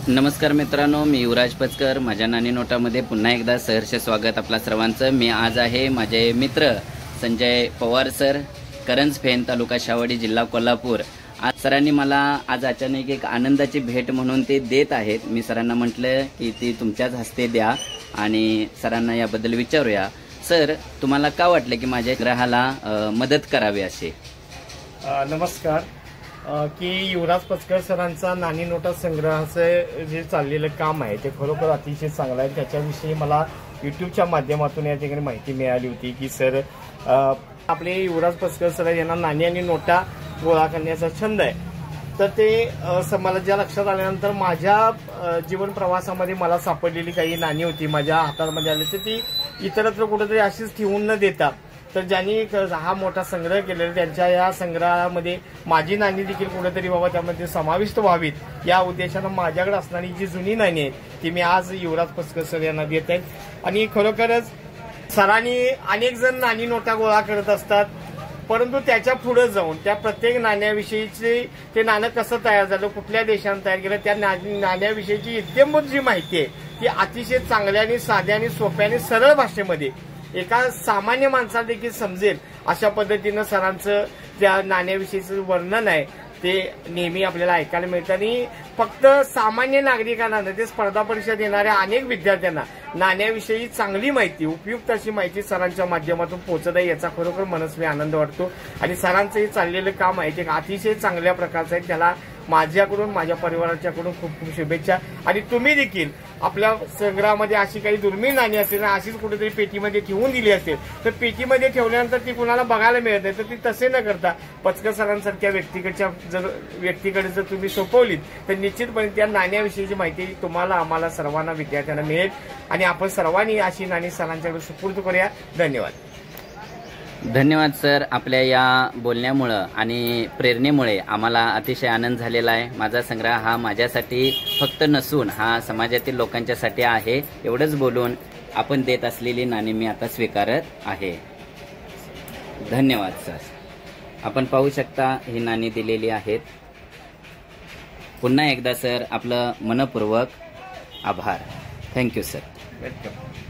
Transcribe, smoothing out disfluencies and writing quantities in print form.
नमस्कार मित्रांनो, मी युवराज पचकर. माझ्या नाणी नोटामध्ये पुन्हा एकदा सहर्ष स्वागत आपल्या सर्वांचं. मी आज आहे माझे मित्र संजय पवार सर, करंज फेन, तालुका शावडी, जिल्हा कोल्हापूर. आज सरांनी मला आज अचानक एक आनंदाची भेट म्हणून ते देत आहेत. मी सरांना म्हटलं की ती तुमच्याच हस्ते द्या आणि सरांना याबद्दल विचारूया. सर, तुम्हाला का वाटलं की माझ्या ग्राहाला मदत करावी असे? नमस्कार. की युवराज पचकर सरांचा नाणी नोटा संग्रहाचं जे चाललेलं काम आहे ते खरोखर अतिशय चांगलं आहे. त्याच्याविषयी मला यूट्यूबच्या माध्यमातून या ठिकाणी माहिती मिळाली होती की सर, आपले युवराज पचकर सर यांना नाणी आणि नोटा गोळा करण्याचा छंद आहे. तर ते मला ज्या लक्षात आल्यानंतर माझ्या जीवन प्रवासामध्ये मला सापडलेली काही नाणी होती माझ्या हातामध्ये आली, तर ती इतरत्र कुठेतरी अशीच ठेवून न देता, तर ज्यांनी हा मोठा संग्रह केलेला त्यांच्या या संग्रहामध्ये माझी नाणी देखील कुठेतरी बाबा त्यामध्ये समाविष्ट व्हावीत या उद्देशानं माझ्याकडे असणारी जी जुनी नाणी आहेत ती मी आज युवराज पचकर सर यांना देत आहे. आणि खरोखरच सरांनी अनेक जण नाणी नोटा गोळा करत असतात, परंतु त्याच्या पुढे जाऊन त्या प्रत्येक नाण्याविषयीचे ते नाणं कसं तयार झालं, कुठल्या देशाने तयार केलं, त्या नाण्याविषयीची इत्यंभूत जी माहिती आहे ती अतिशय चांगल्या आणि साध्या आणि सोप्या आणि सरळ भाषेमध्ये एका सामान्य माणसाला देखील समजेल अशा पद्धतीनं सरांचं त्या नाण्याविषयीचं वर्णन आहे ते नेहमी आपल्याला ऐकायला मिळतं. आणि फक्त सामान्य नागरिकांना, ते स्पर्धा परीक्षा देणाऱ्या अनेक विद्यार्थ्यांना नाण्याविषयी चांगली माहिती, उपयुक्त अशी माहिती सरांच्या माध्यमातून पोहोचत आहे याचा खरोखर मनस्वी आनंद वाटतो. आणि सरांचं हे चाललेलं काम आहे ते अतिशय चांगल्या प्रकारचं आहे. त्याला माझ्याकडून, माझ्या परिवाराच्याकडून खूप खूप शुभेच्छा. आणि तुम्ही देखील आपल्या संग्रहामध्ये अशी काही दुर्मिळ नाणी असेल ना, अशीच कुठेतरी पेटीमध्ये ठेवून दिली असेल तर पेटीमध्ये ठेवल्यानंतर ती कुणाला बघायला मिळत नाही, तर ती तसे न करता पचकर सरांसारख्या व्यक्तीकडे जर तुम्ही सोपवलीत तर निश्चितपणे त्या नाण्याविषयीची माहिती तुम्हाला, आम्हाला, सर्वांना, विद्यार्थ्यांना मिळेल. आणि आपण सर्वांनी अशी नाणी सरांच्याकडे सुपूर्द करूया. धन्यवाद. धन्यवाद सर. आपल्या या बोलण्यामुळं आणि प्रेरणेमुळे आम्हाला अतिशय आनंद झालेला आहे. माझा संग्रह हा माझ्यासाठी फक्त नसून हा समाजातील लोकांच्यासाठी आहे. एवढंच बोलून आपण देत असलेली नाणी मी आता स्वीकारत आहे. धन्यवाद सर. आपण पाहू शकता ही नाणी दिलेली आहेत. पुन्हा एकदा सर आपलं मनपूर्वक आभार. Thank you sir. वेलकम.